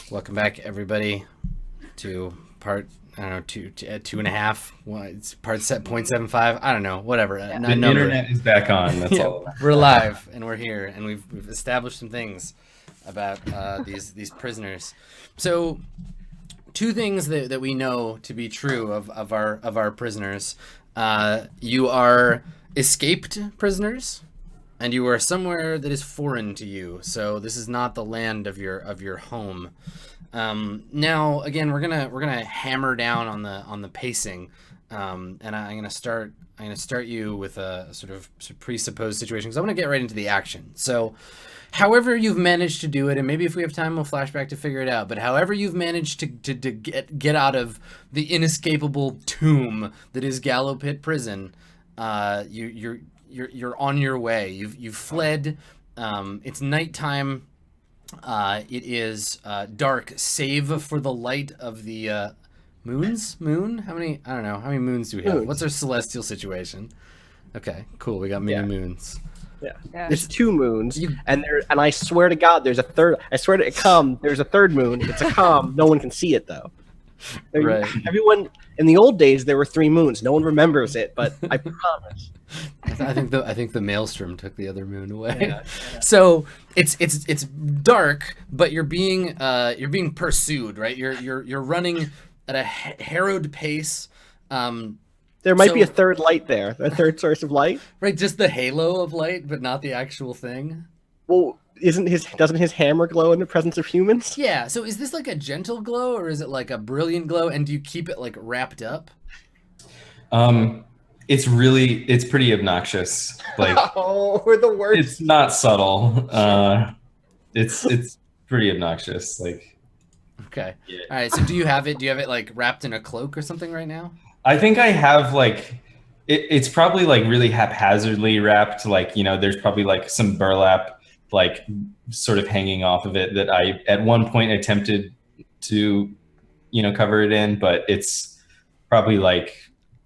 Welcome back, everybody, to part, I don't know, two and a half. It's part set 0.75. I don't know, whatever. Yeah. A The number. internet is back on. That's all. We're live and we're here, and we've established some things about these prisoners. So, two things that we know to be true of our prisoners. You are escaped prisoners, and you are somewhere that is foreign to you. So this is not the land of your home. Now, again, we're gonna hammer down on the pacing, and I'm gonna start you with a sort of presupposed situation because I want to get right into the action. So, however you've managed to do it, and maybe if we have time, we'll flashback to figure it out. But however you've managed to get out of the inescapable tomb that is Gallow Pit Prison, you're on your way. You've fled. It's nighttime. It is dark, save for the light of the moon. How many? I don't know. How many moons do we have? Moons. What's our celestial situation? Okay, cool. We got many moons. Yeah. Yeah. There's two moons, and I swear to God, there's a third. I swear to there's a third moon. It's a calm. No one can see it though. Right. Everyone in the old days there were three moons. No one remembers it, but I promise. I think the maelstrom took the other moon away. Yeah. So it's dark, but you're being pursued, right? You're running at a harrowed pace. There might be a third light there, a third source of light. Right, just the halo of light, but not the actual thing. Well, doesn't his hammer glow in the presence of humans? Yeah. So is this like a gentle glow, or is it like a brilliant glow? And do you keep it like wrapped up? It's pretty obnoxious. Like, Oh, we're the worst. it's not subtle. It's pretty obnoxious. Like, Okay. yeah. All right. So do you have it like wrapped in a cloak or something right now? I think I have like it's probably like really haphazardly wrapped. Like, there's probably like some burlap like sort of hanging off of it that I at one point attempted to cover it in, but it's probably like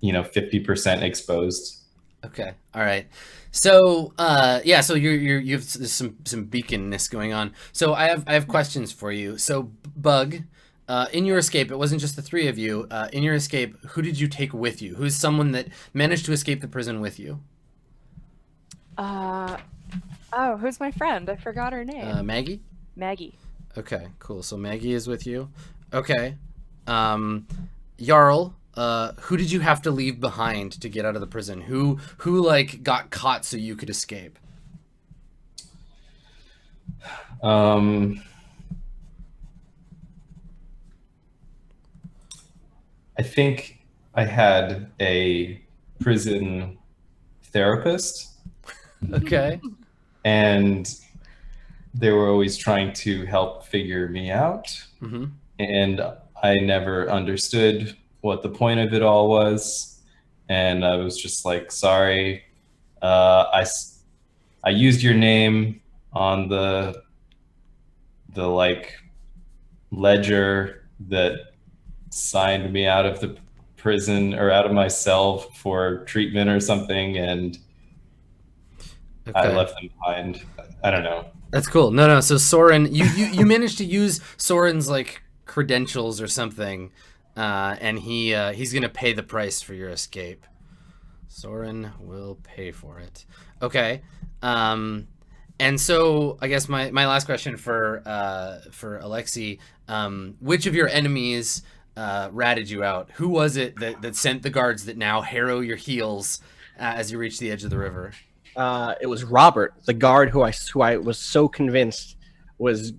50% exposed. Okay. All right. So so you have some beaconness going on. So I have questions for you. So Bug, in your escape, it wasn't just the three of you. In your escape, who did you take with you? Who's someone that managed to escape the prison with you? Who's my friend? I forgot her name. Maggie? Maggie. Okay, cool. So Maggie is with you. Okay. Jarl, who did you have to leave behind to get out of the prison? Who like got caught so you could escape? I think I had a prison therapist, Okay. and they were always trying to help figure me out. Mm-hmm. And I never understood what the point of it all was. And I was just like, sorry, I used your name on the like ledger that signed me out of the prison or out of my cell for treatment or something, and Okay. I left them behind. I don't know. That's cool. No. So Soren, you managed to use Soren's like credentials or something, and he's gonna pay the price for your escape. Soren will pay for it. Okay. And so I guess my last question for Alexei, which of your enemies ratted you out? Who was it that sent the guards that now harrow your heels as you reach the edge of the river? It was Robert, the guard who I was so convinced was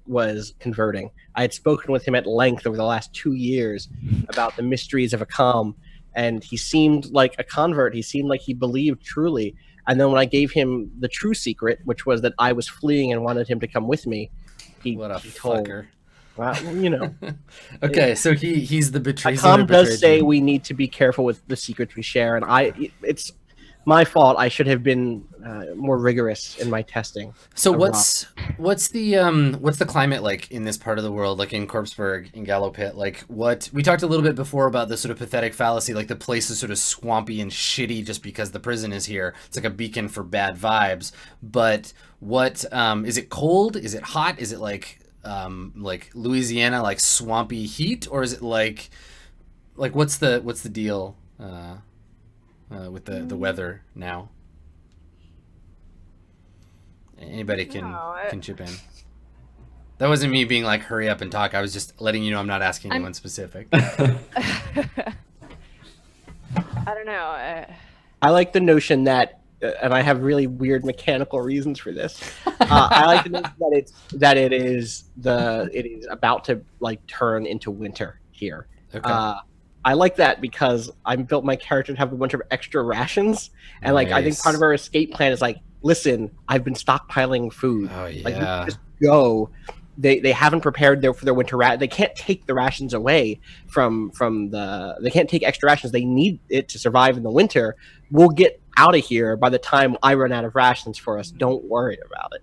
converting. I had spoken with him at length over the last 2 years about the mysteries of a calm, and he seemed like a convert. He seemed like he believed truly. And then when I gave him the true secret, which was that I was fleeing and wanted him to come with me, What a fucker. Well, Okay, so he's the betrayer. Calm does say we need to be careful with the secrets we share, and it's my fault. I should have been more rigorous in my testing. So what's the climate like in this part of the world, like in Corpseburg, in Gallow Pit? Like, what we talked a little bit before about the sort of pathetic fallacy, like the place is sort of swampy and shitty just because the prison is here. It's like a beacon for bad vibes. But what is it cold? Is it hot? Is it like like Louisiana, like swampy heat, or is it like what's the deal with the weather now? Anybody can chip in. That wasn't me being like, hurry up and talk. I was just letting you know I'm not asking anyone specific. I don't know. I like the notion that, and I have really weird mechanical reasons for this. I like the notion that it is about to like turn into winter here. Okay. I like that because I built my character to have a bunch of extra rations, and like I think part of our escape plan is like, listen, I've been stockpiling food. Oh yeah. Like, we can just go. They haven't prepared for their winter ration. They can't take the rations away from the. They can't take extra rations. They need it to survive in the winter. We'll get out of here by the time I run out of rations for us. Don't worry about it.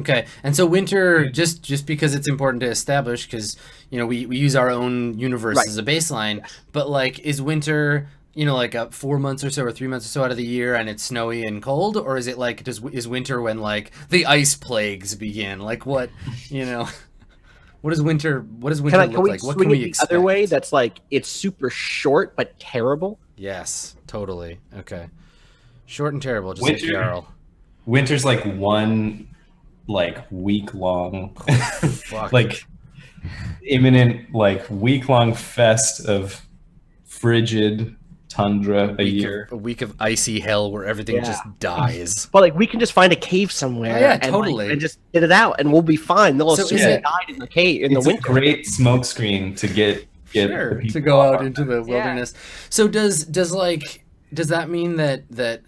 Okay, and so winter, just because it's important to establish, because we use our own universe as a baseline. But like, is winter like 4 months or so or 3 months or so out of the year, and it's snowy and cold, or is it like is winter when like the ice plagues begin? Like what what does winter look like? What can we expect? The other way, that's like it's super short but terrible. Yes, totally. Okay, short and terrible, just like Jarl. Winter's like one week long, like imminent week long fest of frigid tundra a year. A week of icy hell where everything just dies. But we can just find a cave somewhere and just get it out and we'll be fine. They'll assume they died in the cave in the winter. It's a great smoke screen to get to go out into the wilderness. So does that mean that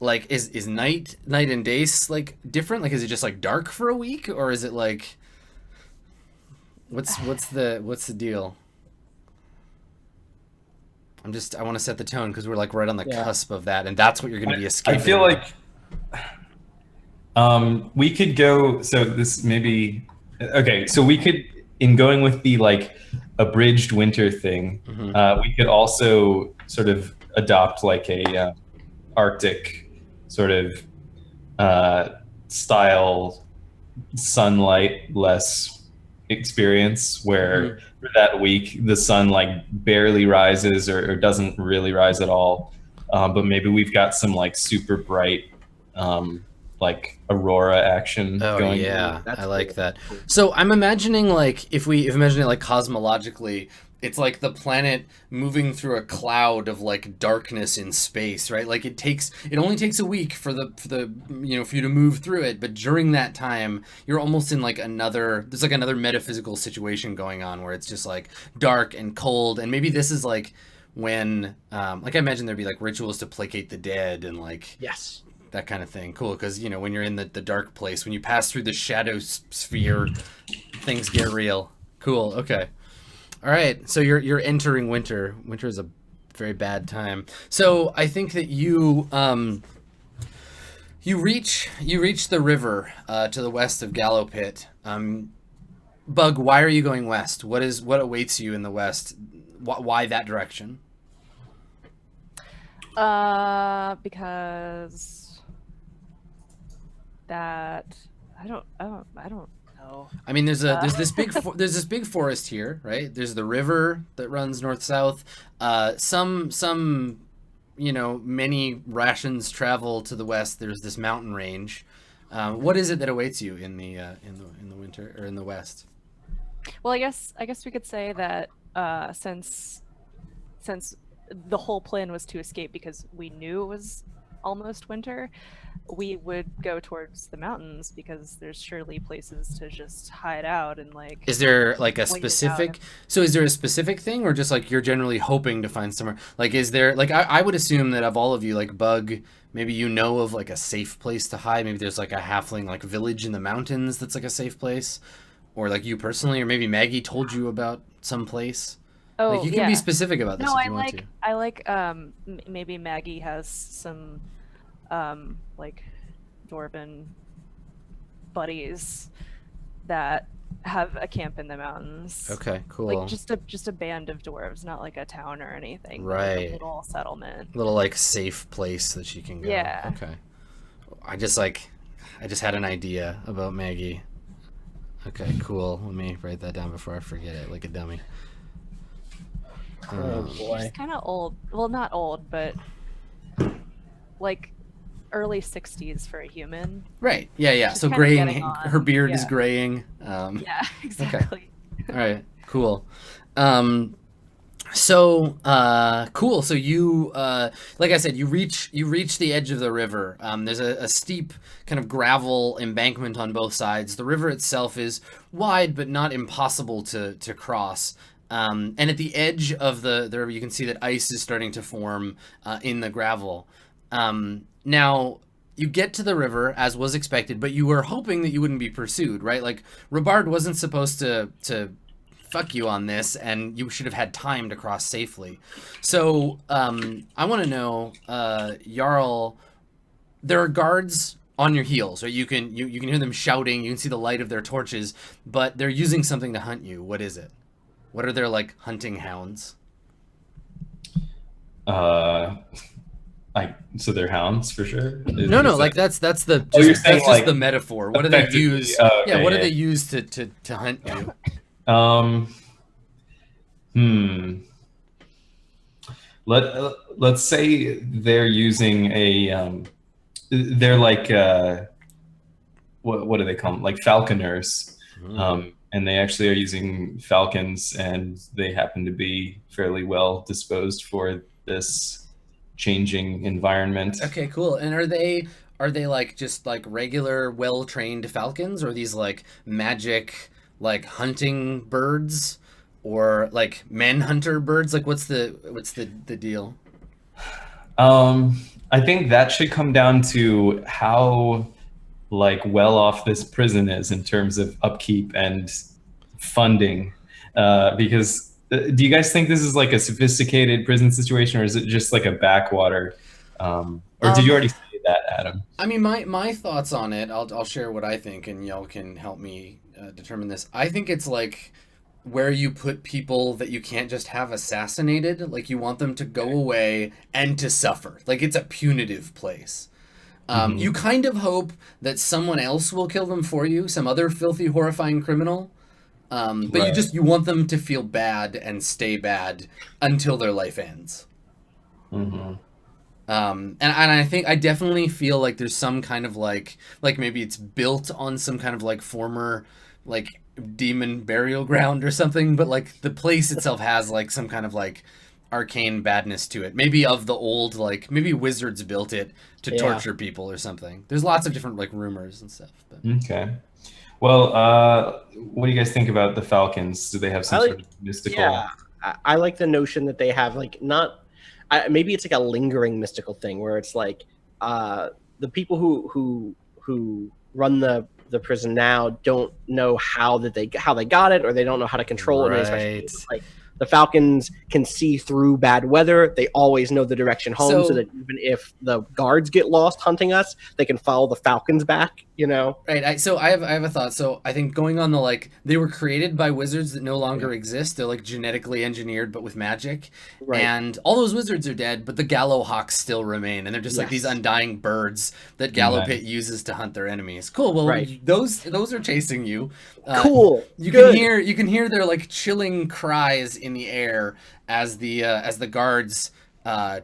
is night and day different? Is it just dark for a week, or is it what's the deal? I want to set the tone because we're right on the cusp of that, and that's what you're going to be escaping. I feel we could go. So this maybe okay. So we could, in going with the abridged winter thing, we could also sort of adopt a Arctic sort of style sunlight less experience where for that week the sun barely rises or doesn't really rise at all, but maybe we've got some super bright aurora action going. I like that. So I'm imagining if we imagine it cosmologically, it's the planet moving through a cloud of darkness in space, right? It only takes a week for for you to move through it, but during that time you're almost in another metaphysical situation going on where it's just dark and cold, and maybe this is when I imagine there'd be rituals to placate the dead and yes, that kind of thing. Cool, because when you're in the dark place, when you pass through the shadow sphere, things get real. Cool. Okay. All right, so you're entering winter. Winter is a very bad time. So I think that you reach the river to the west of Gallow Pit. Bug, why are you going west? What awaits you in the west? Why that direction? Because that I don't know. I mean, there's this big forest here, right? There's the river that runs north south. Some many rations travel to the west. There's this mountain range. What is it that awaits you in the winter or in the west? Well, I guess we could say that since the whole plan was to escape because we knew it was almost winter, we would go towards the mountains because there's surely places to just hide out and Is there a specific? So is there a specific thing, or just you're generally hoping to find somewhere? Is there I would assume that of all of you, Bug, maybe of a safe place to hide. Maybe there's a halfling village in the mountains that's a safe place, or you personally, or maybe Maggie told you about some place. Oh, you can be specific about this if you want to. I maybe Maggie has some dwarven buddies that have a camp in the mountains. Okay, cool. Just a band of dwarves, not a town or anything. Right. A little settlement. Little safe place that she can go. Yeah. Okay. I just had an idea about Maggie. Okay, cool. Let me write that down before I forget it, like a dummy. Oh boy. She's kind of old. Well, not old, but like early 60s for a human. Right. Yeah. She's So kinda graying. getting on. Her beard is Yeah. graying. Yeah, exactly. All right. Cool. Cool. So you, like I said, you reach the edge of the river. There's a steep kind of gravel embankment on both sides. The river itself is wide, but not impossible to cross. And at the edge of the river, you can see that ice is starting to form in the gravel. Now, you get to the river, as was expected, but you were hoping that you wouldn't be pursued, right? Like, Robard wasn't supposed to fuck you on this, and you should have had time to cross safely. So, I want to know, Jarl, there are guards on your heels, right? You can hear them shouting, you can see the light of their torches, but they're using something to hunt you. What is it? What are their, like, hunting hounds? So they're hounds for sure. No, like that's the Oh, you're saying, that's just like, the metaphor. What do they effectively, use? okay, Yeah, what do yeah. they use to hunt you? Let's say they're using a they're like what do they call them? Like falconers. And they actually are using falcons, and they happen to be fairly well disposed for this changing environment. Okay, cool. And are they like just like regular well-trained falcons, or these like magic like hunting birds, or like manhunter birds? Like what's the deal? I think that should come down to how like well off this prison is in terms of upkeep and funding, because do you guys think this is like a sophisticated prison situation, or is it just like a backwater, or did you already say that, Adam? I mean, my thoughts on it, I'll share what I think, and y'all can help me determine this. I think it's like where you put people that you can't just have assassinated. Like, you want them to go away and to suffer. Like, it's a punitive place. You kind of hope that someone else will kill them for you, some other filthy, horrifying criminal. But Right. you want them to feel bad and stay bad until their life ends. And I definitely feel like there's some kind of like maybe it's built on some kind of like former like demon burial ground or something, but like the place itself has like some kind of like arcane badness to it. Maybe of the old, like maybe wizards built it to torture people or something. There's lots of different like rumors and stuff. But. Okay. Well, what do you guys think about the falcons? Do they have some sort of mystical? Yeah, I like the notion that they have like maybe it's like a lingering mystical thing where it's like the people who run the prison now don't know how they got it, or they don't know how to control it. Especially like the falcons can see through bad weather. They always know the direction home, so that even if the guards get lost hunting us, they can follow the falcons back, you know? Right. So I have a thought. So I think going on the like, they were created by wizards that no longer exist. They're like genetically engineered, but with magic. Right. And all those wizards are dead, but the Gallowhawks still remain. And they're just like these undying birds that Gallowpit uses to hunt their enemies. Cool. Well, those are chasing you. Cool. You can hear their like chilling cries in the air as the guards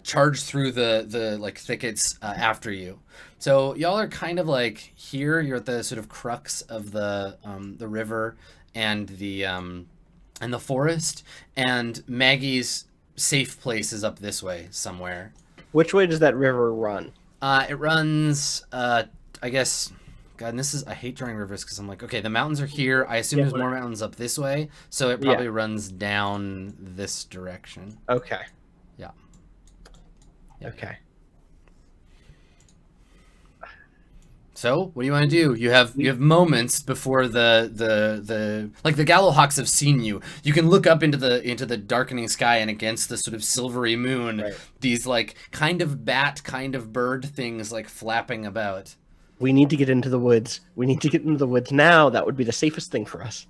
charge through the like thickets after you. So y'all are kind of like here. You're at the sort of crux of the river and the forest, and Maggie's safe place is up this way somewhere. Which way does that river run? It runs, I guess. God, and I hate drawing rivers because I'm like, okay, the mountains are here. I assume there's more mountains up this way, so it probably runs down this direction. Okay. Yeah. Okay. So, what do you want to do? You have moments before the Gallowhawks have seen you. You can look up into the darkening sky, and against the sort of silvery moon, these like kind of bat, kind of bird things like flapping about. We need to get into the woods. We need to get into the woods now. That would be the safest thing for us.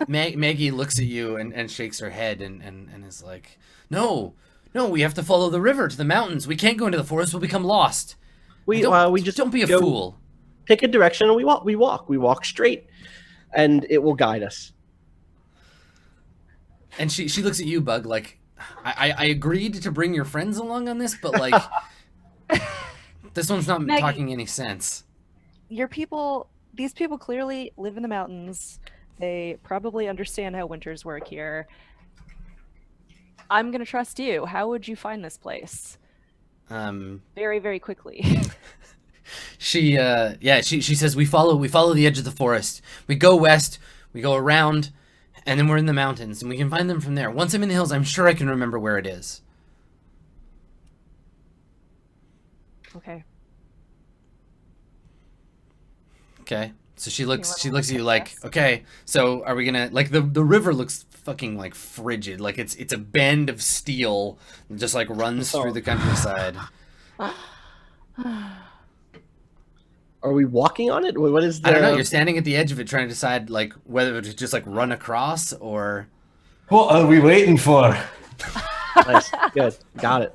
Maggie looks at you and shakes her head and is like, No, we have to follow the river to the mountains. We can't go into the forest. We'll become lost. We just don't be a fool. Pick a direction and we walk straight. and it will guide us. And she looks at you, Bug, like, I agreed to bring your friends along on this, but like, this one's not Maggie. talking any sense. These people clearly live in the mountains. They probably understand how winters work here. I'm gonna trust you. How would you find this place? Very, very quickly. She says we follow the edge of the forest. We go west, we go around, and then we're in the mountains, and we can find them from there. Once I'm in the hills, I'm sure I can remember where it is. Okay. Okay. So she looks wanna at you look like, at this? okay, so are we gonna, like, the river looks fucking like frigid, like it's a bend of steel that just like runs through the countryside. Are we walking on it? What is the... I don't know, you're standing at the edge of it trying to decide like whether to just like run across or... What are we waiting for? Nice. Good. Got it.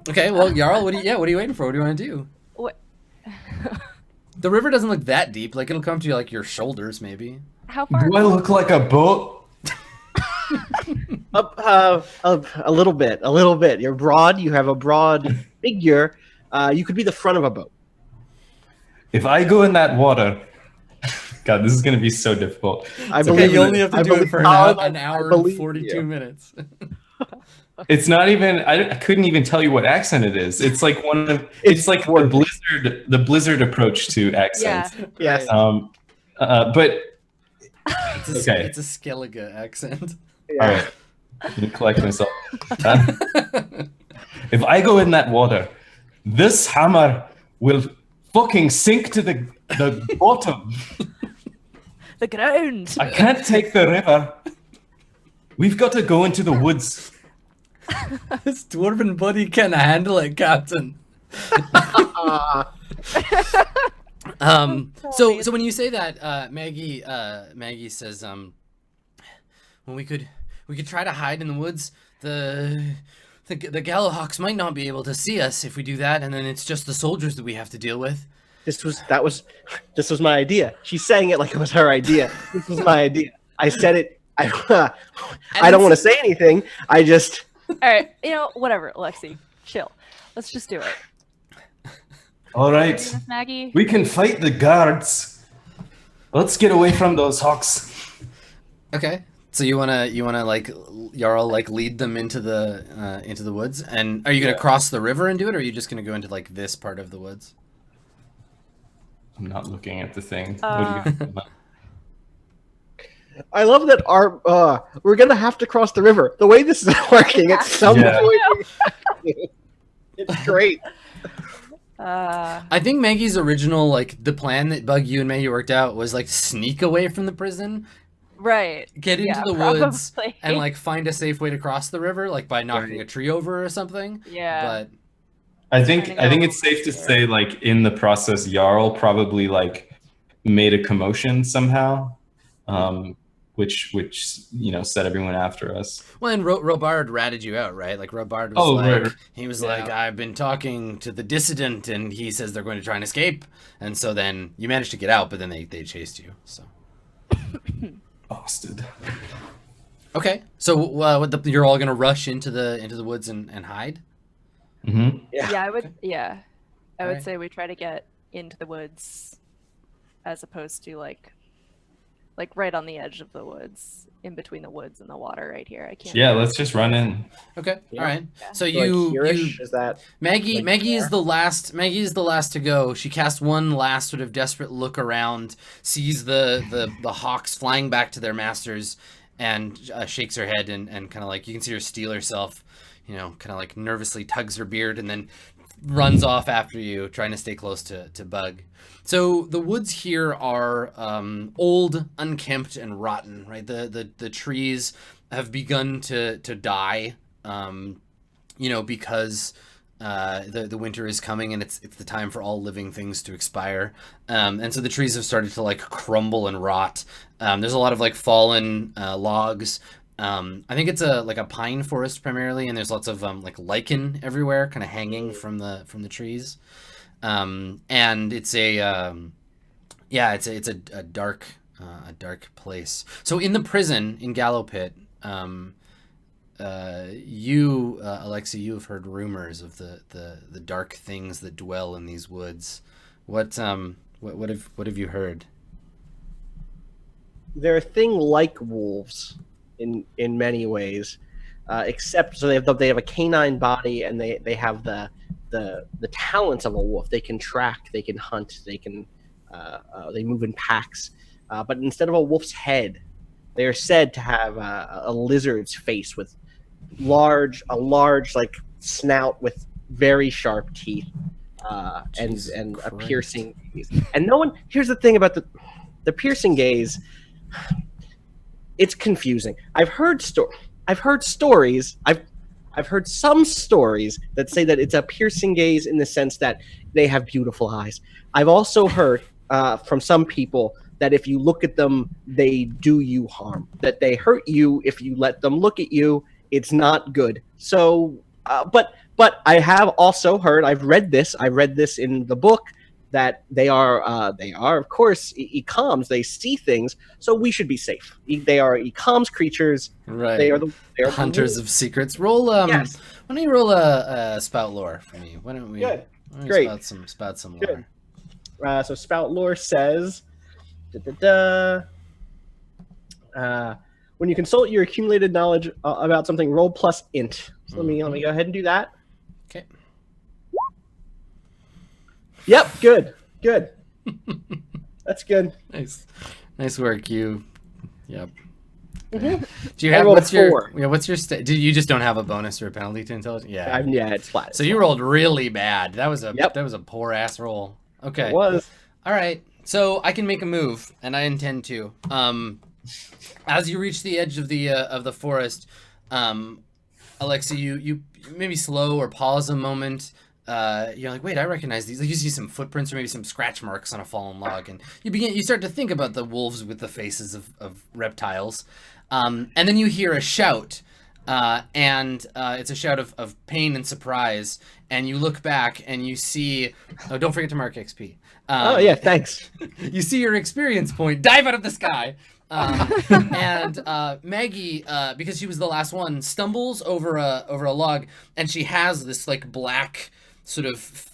Okay, well, Jarl, what are you waiting for? What do you want to do? What? The river doesn't look that deep. Like, it'll come to like your shoulders, maybe. How far? Do I look like a boat? A little bit. You're broad. You have a broad figure. You could be the front of a boat. If I go in that water... God, this is going to be so difficult. I It's believe okay, you it. only have to I do it believe- for an hour and believe 42 you. minutes. It's not even... I couldn't even tell you what accent it is. It's like it's like the blizzard approach to accents. Yeah. Yes. But okay. It's a Skellige accent. All right. I'm gonna collect myself. If I go in that water, this hammer will fucking sink to the bottom. The ground. I can't take the river. We've got to go into the woods. This dwarven buddy can handle it, Captain. So when you say that, Maggie says, well, we could try to hide in the woods. The Gallowhawks might not be able to see us if we do that, and then it's just the soldiers that we have to deal with. This was my idea. She's saying it like it was her idea. This was my idea. I said it. I don't want to say anything. I just... All right. Whatever, Lexi. Chill. Let's just do it. All right. Miss Maggie. We can fight the guards. Let's get away from those hawks. Okay. So you wanna like Jarl like lead them into the woods, and are you gonna cross the river and do it, or are you just gonna go into like this part of the woods? I'm not looking at the thing. What do you... I love that we're gonna have to cross the river. The way this is working, at some Yeah. point, it's great. I think Maggie's original like the plan that Bug, you and Maggie worked out was like sneak away from the prison, Right. get into Yeah, the woods, probably. and like find a safe way to cross the river, like by knocking a tree over or something. Yeah. But I think it's safe to say, like, in the process, Jarl probably like made a commotion somehow, which set everyone after us. well, and Robard ratted you out, right? Like Robard was Oh, like, right. he was Yeah. like, I've been talking to the dissident, and he says they're going to try and escape, and so then you managed to get out, but then they chased you. So Bastard. okay, so you're all gonna rush into the woods and hide. Mm-hmm. Yeah, I would. Yeah, I would Alright. say we try to get into the woods, as opposed to like right on the edge of the woods, in between the woods and the water, right here. I can't. Yeah, let's just run in. Okay, Yeah. all right. Yeah. So Like you here-ish, is that... Maggie like is the last. Maggie is the last to go. She casts one last sort of desperate look around, sees the hawks flying back to their masters, and shakes her head and kind of like you can see her steel herself, kind of like nervously tugs her beard and then runs off after you, trying to stay close to Bug. So the woods here are old, unkempt, and rotten. Right, the trees have begun to die. Because the winter is coming and it's the time for all living things to expire. And so the trees have started to like crumble and rot. There's a lot of like fallen logs. I think it's a pine forest primarily, and there's lots of like lichen everywhere, kind of hanging from the trees. And it's Yeah, it's a dark place. So in the prison in Gallowpit, you, Alexei, you have heard rumors of the dark things that dwell in these woods. What have you heard? They're a thing like wolves in many ways, except so they have a canine body and they have the talents of a wolf. They can track, they can hunt, they can they move in packs. But instead of a wolf's head, they are said to have a lizard's face with a large like snout with very sharp teeth, and a piercing gaze. And no one. Here's the thing about the piercing gaze. It's confusing. I've heard stories. I've heard some stories that say that it's a piercing gaze in the sense that they have beautiful eyes. I've also heard from some people that if you look at them, they do you harm. That they hurt you if you let them look at you. It's not good. So, but I have also heard. I've read this. I read this in the book that they are of course ecoms. They see things, so we should be safe. They are ecoms creatures. Right. They are the hunters of secrets. Roll Yes. Why don't you roll a spout lore for me? Why don't we? Good. Why don't we Great. Spout some Good. lore. So spout lore says, when you consult your accumulated knowledge about something, roll plus int. So let me go ahead and do that. Okay. Yep, good. That's good. Nice work, you. Yep. Mm-hmm. Do you I have rolled what's a your 4. what's your you just don't have a bonus or a penalty to intelligence? Yeah. Yeah, it's flat. So you rolled really bad. That was a Yep. that was a poor ass roll. Okay. It was. All right. So I can make a move, and I intend to. As you reach the edge of the forest, Alexei, you maybe slow or pause a moment. You're like, wait, I recognize these. Like you see some footprints or maybe some scratch marks on a fallen log, and you start to think about the wolves with the faces of reptiles, and then you hear a shout, and it's a shout of pain and surprise, and you look back and you see. Oh, don't forget to mark XP. Oh yeah, thanks. You see your experience point dive out of the sky. And Maggie, because she was the last one, stumbles over a log, and she has this like black sort of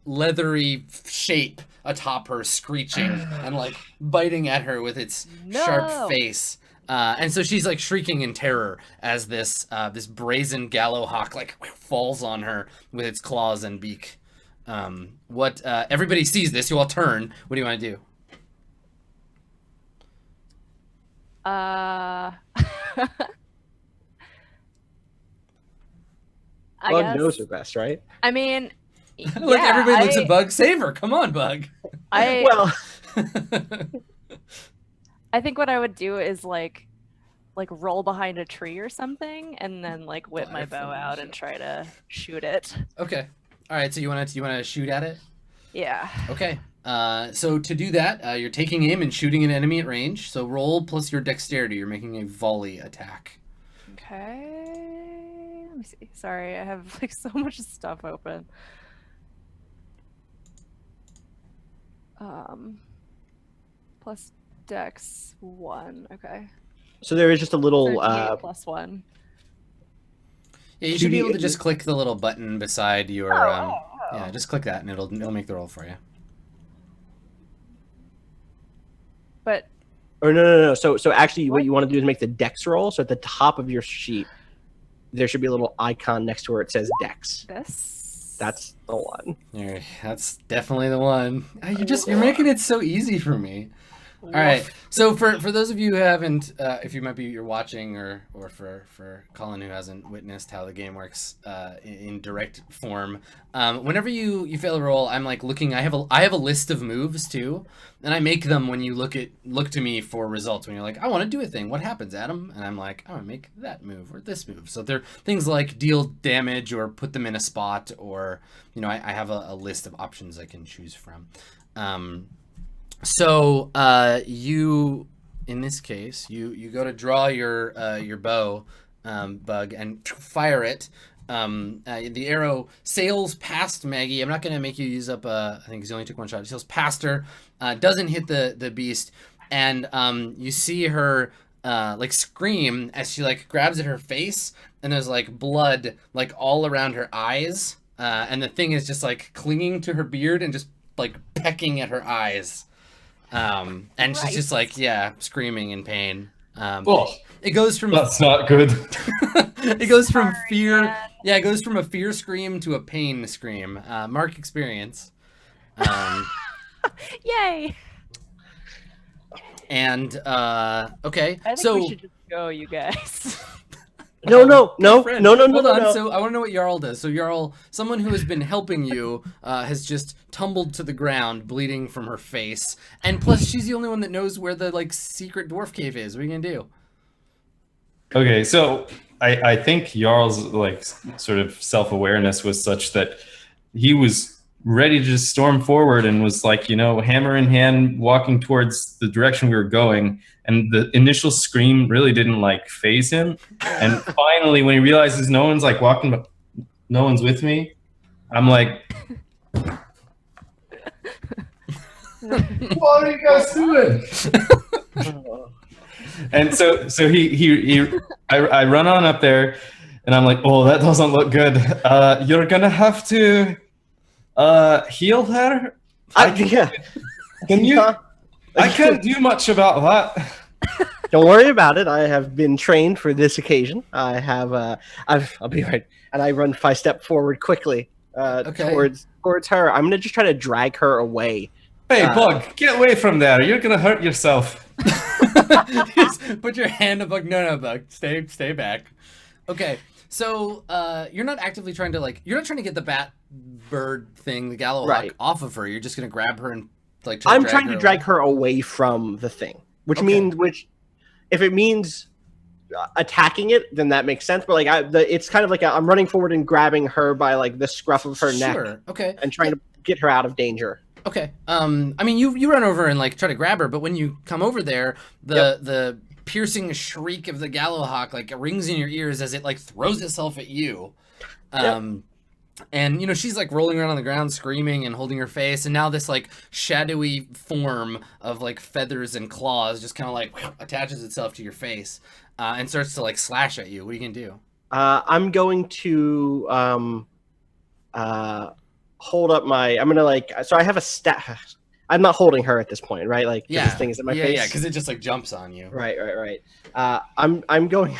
leathery shape atop her, screeching and like biting at her with its sharp face. And so she's like shrieking in terror as this brazen gallow hawk like falls on her with its claws and beak. Everybody sees this. You all turn. What do you want to do? I Bug guess. knows her best, right? I mean, Look, yeah, everybody looks at Bug. Save her. Come on, Bug. Well, I think what I would do is like roll behind a tree or something, and then like whip my bow out and try to shoot it. Okay. All right. So you want to shoot at it? Yeah. Okay. So to do that, you're taking aim and shooting an enemy at range. So roll plus your dexterity. You're making a volley attack. Okay. Let me see. Sorry, I have like so much stuff open. Plus dex 1. Okay. so there is just a little 38 plus 1. Yeah, you should be able to just click the little button beside your. Oh. Yeah, just click that and it'll make the roll for you. But Or no. So actually, what you want to do is make the dex roll. So at the top of your sheet, there should be a little icon next to where it says dex. this. That's the one. Yeah, that's definitely the one. You're making it so easy for me. All right. So for those of you who haven't, if you you're watching, or for Colin who hasn't witnessed how the game works in direct form, whenever you fail a roll, I'm like looking. I have a list of moves too, and I make them when you look to me for results. When you're like, I want to do a thing. What happens, Adam? And I'm like, I want to make that move or this move. So they're things like deal damage or put them in a spot, or I have a list of options I can choose from. So you, in this case, you go to draw your bow, Bug, and fire it. The arrow sails past Maggie. I'm not going to make you use up, I think he only took one shot. It sails past her, doesn't hit the beast. And you see her like scream as she like grabs at her face, and there's like blood like all around her eyes. And the thing is just like clinging to her beard and just like pecking at her eyes. And she's just like, screaming in pain. It goes from that's not good. it goes from Sorry, fear. man. Yeah, it goes from a fear scream to a pain scream. Mark experience. Yay! And okay, I think so we should just go, you guys. No. friend, hold on. So I want to know what Jarl does. So Jarl, someone who has been helping you, has just tumbled to the ground, bleeding from her face, and plus she's the only one that knows where the like secret dwarf cave is. What are you gonna do? Okay, so I think Jarl's like sort of self-awareness was such that he was ready to just storm forward and was like, hammer in hand, walking towards the direction we were going. And the initial scream really didn't like phase him. And finally, when he realizes no one's like walking, no one's with me, I'm like, what are you guys doing? And so I run on up there, and I'm like, oh, that doesn't look good. You're gonna have to heal her. Can you? I can't do much about that. Don't worry about it. I have been trained for this occasion. I have. I'll be right. And I run 5 steps forward quickly towards her. I'm gonna just try to drag her away. Hey, Bug, get away from there. You're gonna hurt yourself. Just put your hand up, Bug. No, Bug. Stay back. Okay, so you're not actively trying to you're not trying to get the bat bird thing, the Gallowhawk, off of her. You're just gonna grab her and I'm trying to drag her away from the thing, which if it means attacking it, then that makes sense. But it's kind of like I'm running forward and grabbing her by like the scruff of her neck, and trying to get her out of danger. Okay. I mean, you run over and try to grab her, but when you come over there, the piercing shriek of the Gallowhawk rings in your ears as it throws itself at you. And she's rolling around on the ground screaming and holding her face, and now this shadowy form of feathers and claws just kind of attaches itself to your face and starts to slash at you. What are you gonna do? I'm going to hold up my. I'm gonna so I have a staff. I'm not holding her at this point, right? This thing is in my face. Yeah, because it just jumps on you. Right. I'm going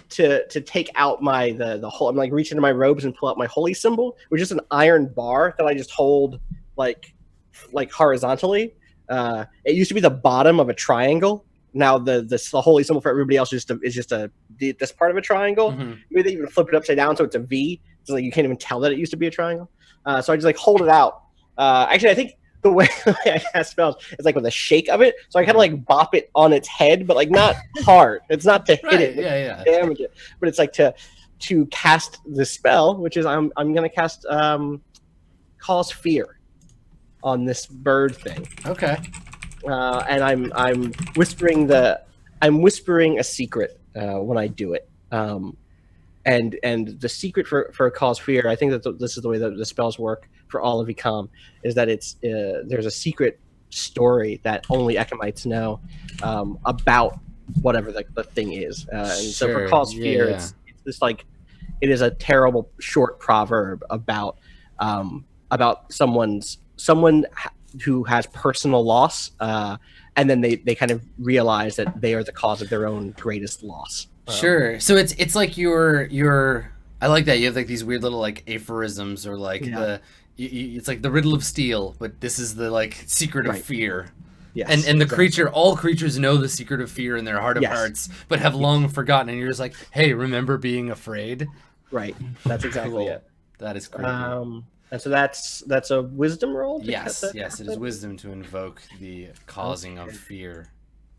to take out the whole. I'm reach into my robes and pull out my holy symbol, which is an iron bar that I just hold horizontally. It used to be the bottom of a triangle. Now the holy symbol for everybody else is just this part of a triangle. Mm-hmm. Maybe they even flip it upside down so it's a V. So you can't even tell that it used to be a triangle. So I just hold it out. Actually, I think the way I cast spells is with a shake of it. So I kind of bop it on its head, but not hard. It's not to hit it, damage it, but it's to cast the spell, which is I'm gonna cast cause fear on this bird thing. Okay. And I'm whispering a secret when I do it. And the secret for cause fear, I think that this is the way that the spells work for all of Ecom, is that there's a secret story that only Ecomites know about whatever the thing is. So for cause fear, it's this it is a terrible short proverb about someone who has personal loss, and then they kind of realize that they are the cause of their own greatest loss. Sure. So it's like your I like that you have these weird little aphorisms or it's like the riddle of steel, but this is the secret of fear. Yes. And the creature, all creatures know the secret of fear in their heart of hearts, but have long forgotten. And you're just like, hey, remember being afraid? Right. That's exactly it. That is creepy. And so that's a wisdom roll. Yes. It is wisdom to invoke the causing of fear.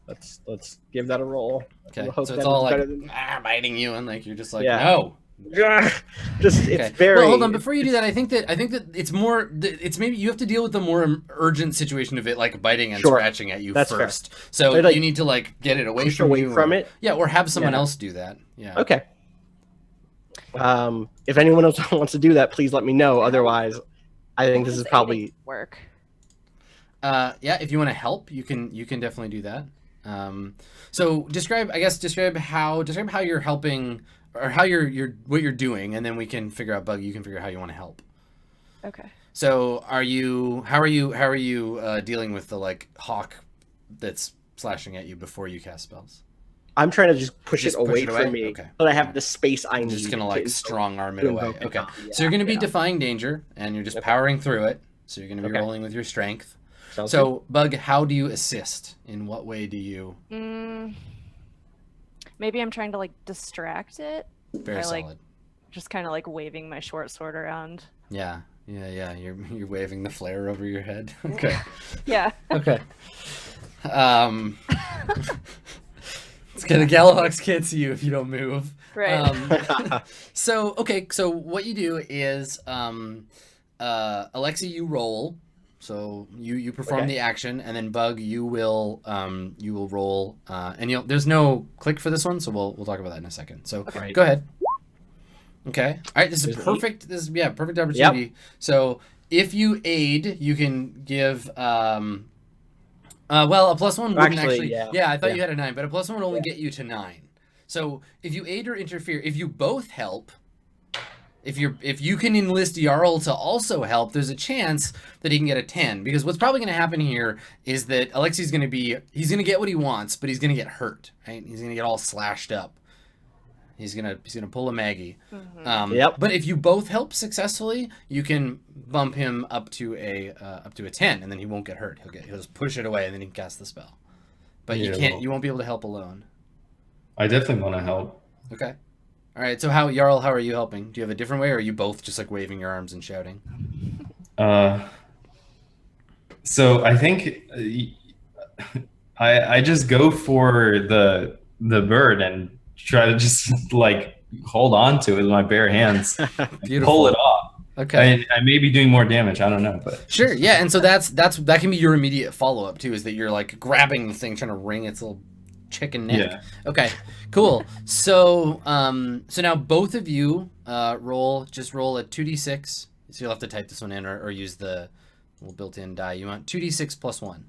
Let's give that a roll. Okay, so it's all biting you, and you're just no. It's very. Well, hold on. Before you do that, I think that it's more. It's maybe you have to deal with the more urgent situation of it biting and scratching at you first. Fair. So you need to get it away from you. From it. Yeah, or have someone else do that. Yeah. Okay. If anyone else wants to do that, please let me know. Otherwise, I think this is probably work. Yeah, if you want to help, you can definitely do that. So describe how you're helping, or how you're what you're doing, and then we can figure out, Bug, you can figure out how you want to help. Okay. So how are you dealing with the like hawk that's slashing at you before you cast spells? I'm trying to just push it away away? from me, Okay. so that I have the space I need. Just gonna like strong arm it to away. invoke it. Okay. Yeah, So you're gonna be defying danger, and you're just powering through it. So you're gonna be rolling with your strength. Sounds So Bug, how do you assist? In what way do you? Maybe I'm trying to like distract it. Very like, solid. Just kind of like waving my short sword around. Yeah. You're waving the flare over your head. Okay. Yeah. Okay. It's gonna Galahawks can't see you if you don't move. Right. So what you do is Alexi, you roll. So you perform the action, and then Bug, you will roll, and there's no click for this one, so we'll talk about that in a second. So go ahead. Okay. All right. This is perfect. Perfect opportunity. Yep. So if you aid, you can give a +1 wouldn't actually. I thought you had a 9, but a +1 would only get you to 9. So if you aid or interfere, if you both help, if you can enlist Jarl to also help, there's a chance that he can get a 10. Because what's probably going to happen here is that Alexi's going to get what he wants, but he's going to get hurt. Right? He's going to get all slashed up. He's gonna pull a Maggie. Mm-hmm. But if you both help successfully, you can bump him up to a 10, and then he won't get hurt. He'll just push it away, and then he can cast the spell. But you won't be able to help alone. I definitely want to help. Okay. All right. So Jarl, how are you helping? Do you have a different way, or are you both just like waving your arms and shouting? So I think I just go for the bird and try to just like hold on to it with my bare hands, pull it off. Okay. I may be doing more damage. I don't know, but sure, yeah. And so that can be your immediate follow up too, is that you're like grabbing the thing, trying to wring its little chicken neck. Yeah. Okay. Cool. So now both of you roll a 2d6. So you'll have to type this one in or use the little built-in die. You want 2d6 +1,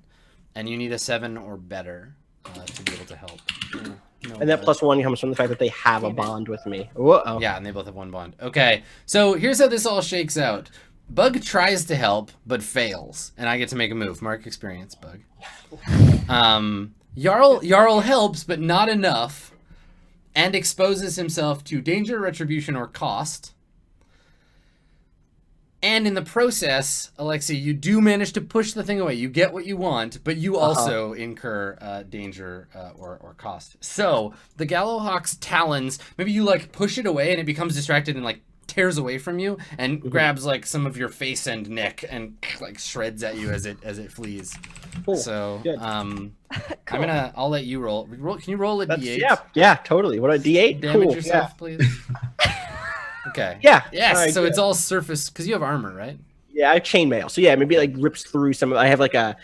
and you need a 7 or better to be able to help. And that +1 comes from the fact that they have a bond with me. Whoa. Yeah, and they both have 1 bond. Okay, so here's how this all shakes out. Bug tries to help, but fails, and I get to make a move. Mark experience, Bug. Jarl helps, but not enough, and exposes himself to danger, retribution, or cost. And in the process, Alexi, you do manage to push the thing away. You get what you want, but you also incur danger or cost. So the Galahawk's talons, maybe you like push it away and it becomes distracted and like tears away from you and grabs like some of your face and neck and like shreds at you as it flees. Cool. So Good. Cool. I'll let you roll. Can you roll a D8? Yeah, totally. What a D8? Damage yourself, please. Okay. Yeah. Yes. Right, so it's all surface because you have armor, right? Yeah, I have chainmail. So yeah, maybe it like rips through some of. I have like a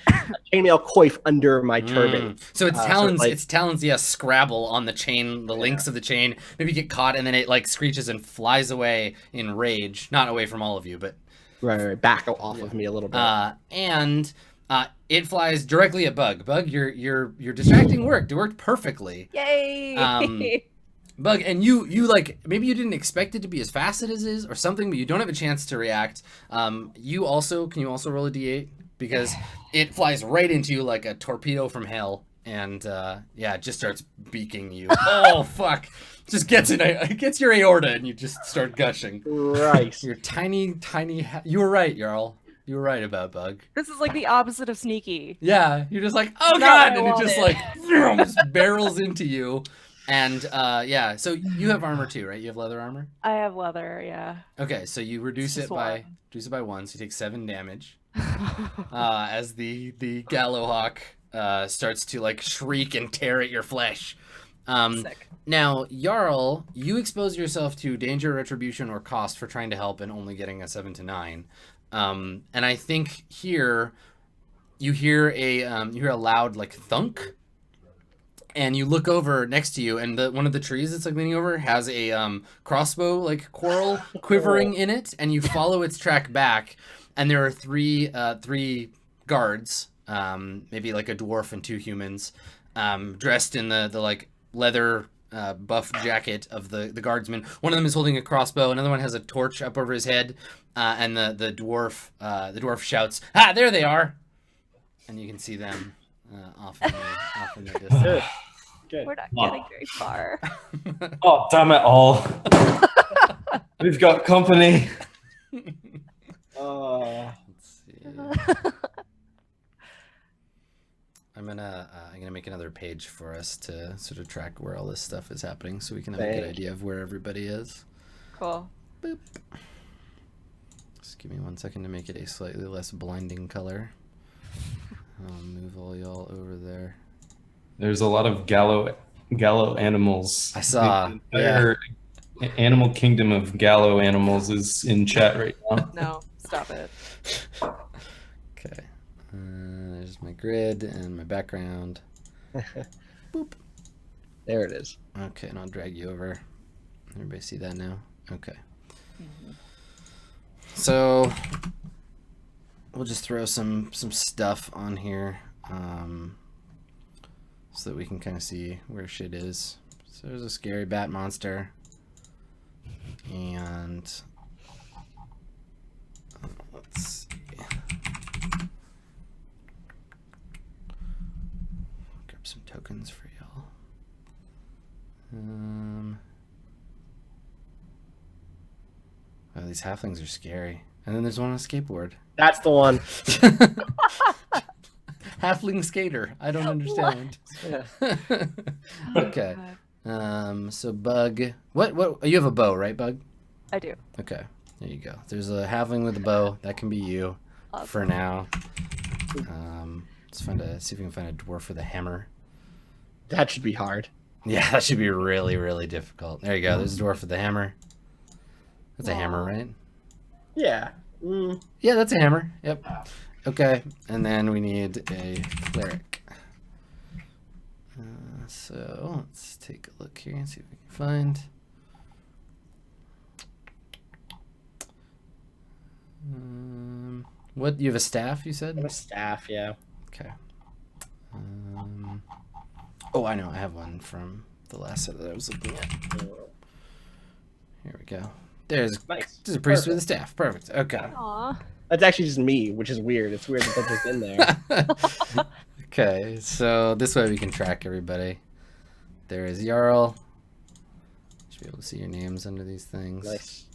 chainmail coif under my turban. So its talons, scrabble on the chain, the links of the chain. Maybe get caught, and then it like screeches and flies away in rage. Not away from all of you, but right, back off of me a little bit. And it flies directly at Bug. Bug, your distracting worked. It worked perfectly. Yay! Bug, and you like, maybe you didn't expect it to be as fast as it is or something, but you don't have a chance to react. Can you also roll a D8? Because it flies right into you like a torpedo from hell, and it just starts beaking you. Oh fuck! Just gets your aorta, and you just start gushing. Right. You're tiny. You were right, Jarl. You were right about Bug. This is like the opposite of sneaky. Yeah, you're just like, oh god, and it just like just barrels into you. And so you have armor too, right? You have leather armor? I have leather, yeah. Okay, so you reduce it by 1, so you take 7 damage. As the Galahawk starts to like shriek and tear at your flesh. Sick. Now, Jarl, you expose yourself to danger, retribution, or cost for trying to help and only getting a 7 to 9. And I think here you hear a loud like thunk. and you look over next to you, and one of the trees that's like leaning over has a crossbow like quarrel quivering in it, and you follow its track back, and there are three guards, maybe like a dwarf and 2 humans, dressed in the like leather buff jacket of the guardsman. One of them is holding a crossbow. Another one has a torch up over his head, and the dwarf shouts, "Ah, there they are!" And you can see them off in the distance. Good. We're not getting very far. Oh, damn it all. We've got company. Let's see. I'm gonna make another page for us to sort of track where all this stuff is happening, so we can have a good idea of where everybody is. Cool. Boop. Just give me 1 second to make it a slightly less blinding color. I'll move all y'all over there. There's a lot of gallow animals. I saw. The entire animal kingdom of gallow animals is in chat right now. No, stop it. Okay. There's my grid and my background. Boop. There it is. Okay, and I'll drag you over. Everybody see that now? Okay. So we'll just throw some stuff on here, so that we can kind of see where shit is. So there's a scary bat monster, and let's see. Grab some tokens for y'all. Oh, these halflings are scary. And then there's one on a skateboard. That's the one. Halfling skater. I don't understand. Okay. So Bug. What? You have a bow, right, Bug? I do. Okay. There you go. There's a halfling with a bow. That can be you for now. Let's see if we can find a dwarf with a hammer. That should be hard. Yeah, that should be really, really difficult. There you go. There's a dwarf with a hammer. That's a hammer, right? Yeah. Yeah, that's a hammer. Yep. Okay, and then we need a cleric. So let's take a look here and see what we can find. What, you have a staff, you said? I have a staff, yeah. Okay. Oh, I know. I have one from the last set that I was looking at. Here we go. There's a priest with a staff. Perfect. Okay. Aw. That's actually just me, which is weird. It's weird that that's just in there. Okay, so this way we can track everybody. There is Jarl. Should be able to see your names under these things. Nice.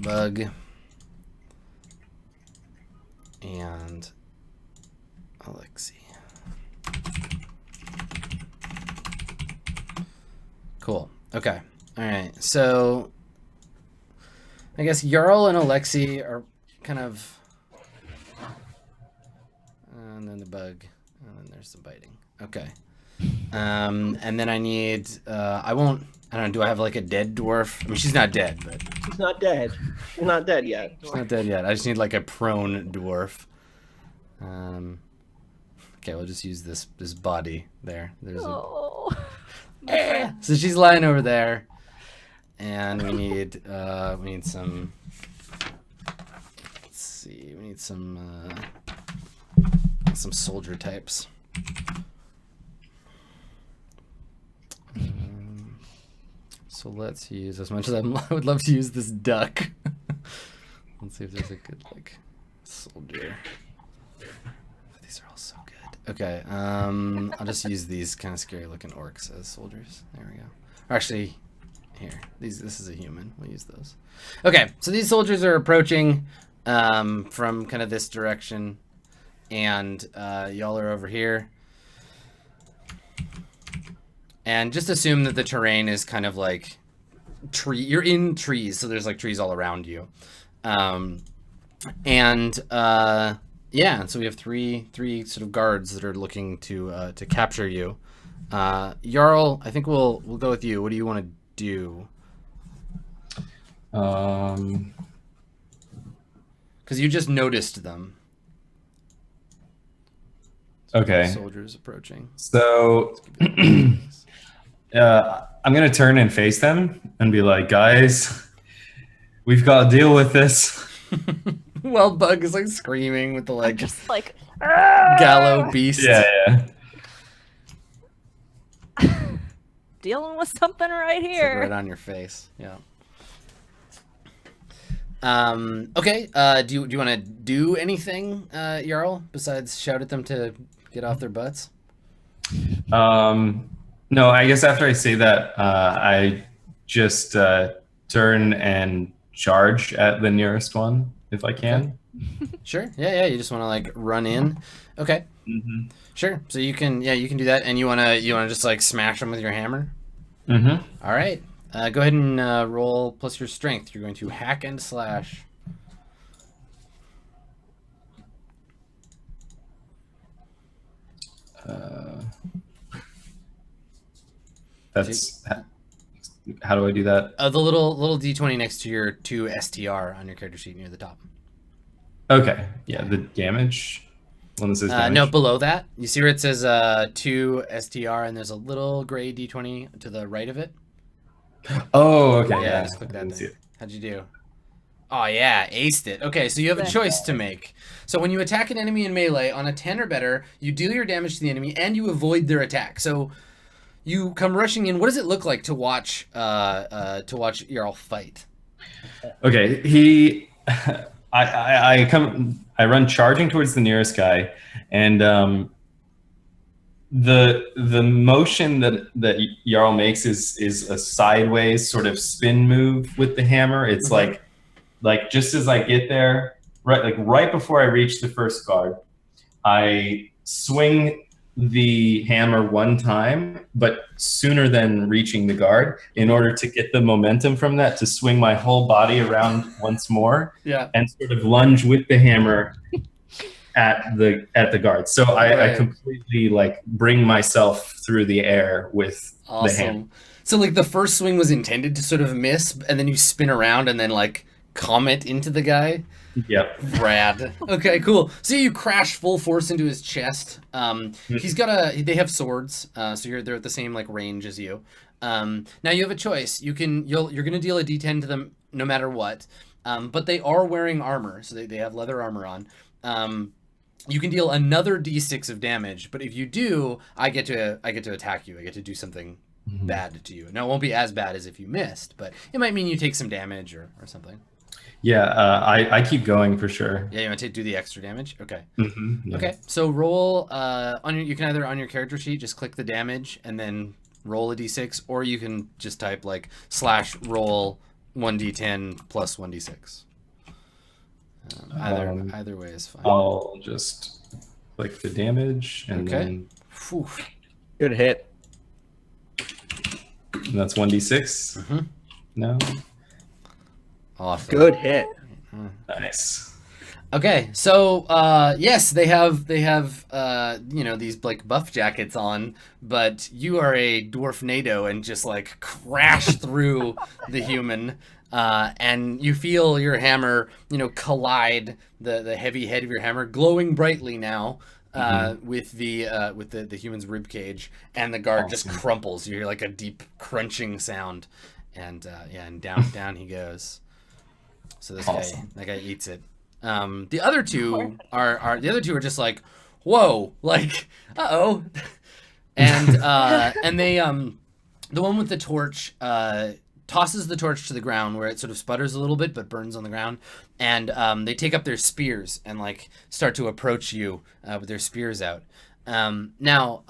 Bug. And Alexi. Cool. Okay. All right. So I guess Jarl and Alexi are kind of, and then the bug, and then there's the biting. Okay. And then I need, I don't know, do I have like a dead dwarf? I mean, she's not dead, but. She's not dead. She's not dead yet. She's not dead yet. I just need like a prone dwarf. Okay, we'll just use this body there. There's so she's lying over there, and we need some. Let's see, we need some soldier types. So let's use, as much as I would love to use this duck. Let's see if there's a good like soldier. These are all so good. Okay, I'll just use these kind of scary looking orcs as soldiers. There we go. Or actually, here, this is a human. We'll use those. Okay, so these soldiers are approaching from kind of this direction, and y'all are over here. And just assume that the terrain is kind of like you're in trees, so there's like trees all around you. Yeah, so we have three sort of guards that are looking to capture you. Jarl, I think we'll go with you. What do you want to do? Because you just noticed them. Okay. Soldiers approaching. So I'm gonna turn and face them and be like, guys, we've got to deal with this. Well, Bug is like screaming with the I'm like just like, gallow beast. Yeah. dealing with something right It's like here. right on your face. Yeah. Okay. Do you want to do anything, Jarl, besides shout at them to get off their butts? No, I guess after I say that, I just turn and charge at the nearest one if I can. Sure. Yeah. You just want to like run in. Okay. Mm-hmm. Sure. So you can do that, and you wanna just like smash them with your hammer. Mm-hmm. All right. Go ahead and roll plus your strength. You're going to hack and slash. That's how do I do that? The little d20 next to your 2 STR on your character sheet near the top. Okay. Yeah, the damage. One that says damage. No, below that. You see where it says 2 STR, and there's a little gray d20 to the right of it? Oh, okay. Yeah, just click I that didn't see thing. it. How'd you do? Oh, yeah, aced it. Okay, so you have a choice to make. So when you attack an enemy in melee on a 10 or better, you deal your damage to the enemy, and you avoid their attack. So you come rushing in. What does it look like to watch Jarl fight? Okay, I run charging towards the nearest guy, and the motion that Jarl makes is a sideways sort of spin move with the hammer. It's like just as I get there, right before I reach the first guard, I swing the hammer one time, but sooner than reaching the guard, in order to get the momentum from that to swing my whole body around once more. Yeah. And sort of lunge with the hammer at the guard. So I completely like bring myself through the air with the hammer. So like the first swing was intended to sort of miss, and then you spin around and then like comet into the guy. Yep. Rad. Okay, cool. So you crash full force into his chest. They have swords, so they're at the same like range as you. Now you have a choice. You're gonna deal a D10 to them no matter what. But they are wearing armor, so they have leather armor on. You can deal another D6 of damage, but if you do, I get to attack you. I get to do something bad to you. Now it won't be as bad as if you missed, but it might mean you take some damage or something. Yeah, I keep going for sure. Yeah, you want to do the extra damage? Okay. Yeah. Okay, so roll you can either on your character sheet just click the damage and then roll a d6, or you can just type like /roll 1d10 plus 1d6. Either way is fine. I'll just click the damage and then Whew. Good hit. and that's 1d6. No. Awesome. Good hit. Nice. Okay, so yes, they have these like buff jackets on, but you are a dwarf NATO and just like crash through the human, and you feel your hammer collide the heavy head of your hammer glowing brightly now with the human's rib cage, and the guard just crumples. You hear like a deep crunching sound, and down he goes. So that guy eats it. The other two are just like, whoa, like, uh-oh. And they the one with the torch tosses the torch to the ground, where it sort of sputters a little bit but burns on the ground, and they take up their spears and like start to approach you with their spears out. Now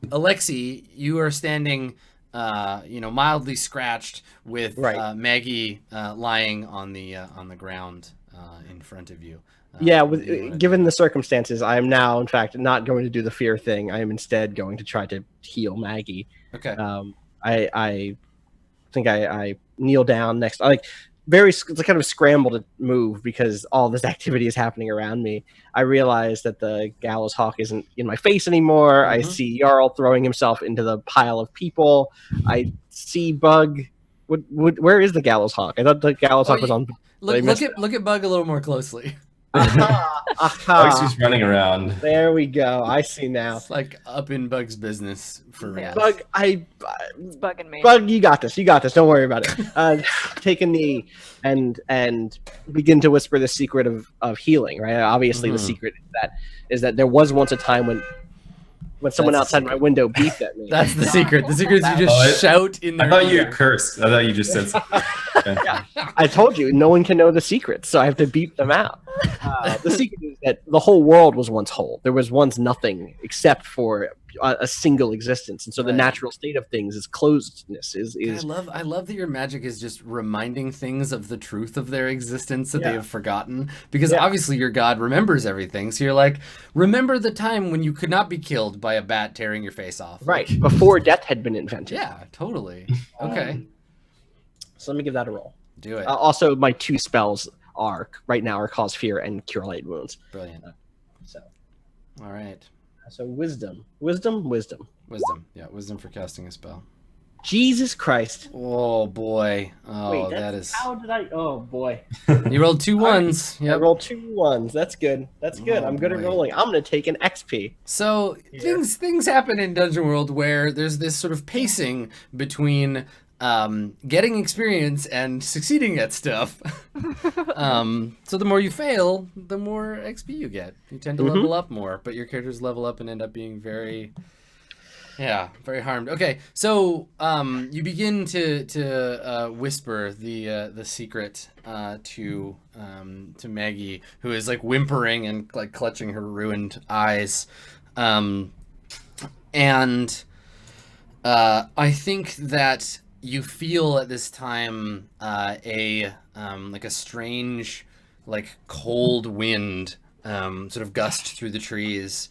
Alexi, you are standing mildly scratched with Maggie lying on the ground in front of you. Given the circumstances, I am now, in fact, not going to do the fear thing. I am instead going to try to heal Maggie. Okay. I think I kneel down next. It's a kind of a scramble to move because all this activity is happening around me. I realize that the gallows hawk isn't in my face anymore. I see Jarl throwing himself into the pile of people. I see Bug. Where is the gallows hawk? I thought the gallows hawk was on. Look at Bug a little more closely. Bugs just running around. There we go. I see now. It's like up in Bug's business for real. Bug, It's bugging me. Bug, you got this. You got this. Don't worry about it. Take a knee and begin to whisper the secret of healing. Right. Obviously, the secret is that there was once a time when someone That's the outside my window beeped at me. That's the secret. The secret is you just shout in their I thought you ear. cursed. I thought you just said something. Okay. I told you, no one can know the secrets, so I have to beep them out. The secret is that the whole world was once whole. There was once nothing except for a single existence, and so the Right. natural state of things is closedness. I love that your magic is just reminding things of the truth of their existence that they have forgotten. Because obviously your god remembers everything. So you're like, remember the time when you could not be killed by a bat tearing your face off. right Like, before death had been invented. yeah, totally. Okay. So let me give that a roll. Do it. Also, my 2 spells are right now are cause fear and cure light wounds. Brilliant. So All right. wisdom. Wisdom. Yeah, wisdom for casting a spell. Jesus Christ. Oh boy. Oh, Wait, that is. how did I? Oh boy. You rolled 2 ones. I Yep. rolled 2 1s. That's good. That's good. Oh, I'm good at boy. rolling. I'm gonna take an XP. So things happen in Dungeon World where there's this sort of pacing between getting experience and succeeding at stuff. So the more you fail, the more XP you get. You tend to level up more, but your characters level up and end up being very harmed. Okay, so you begin to whisper the secret to Maggie, who is like whimpering and like clutching her ruined eyes, and I think that you feel at this time a strange, like cold wind sort of gust through the trees,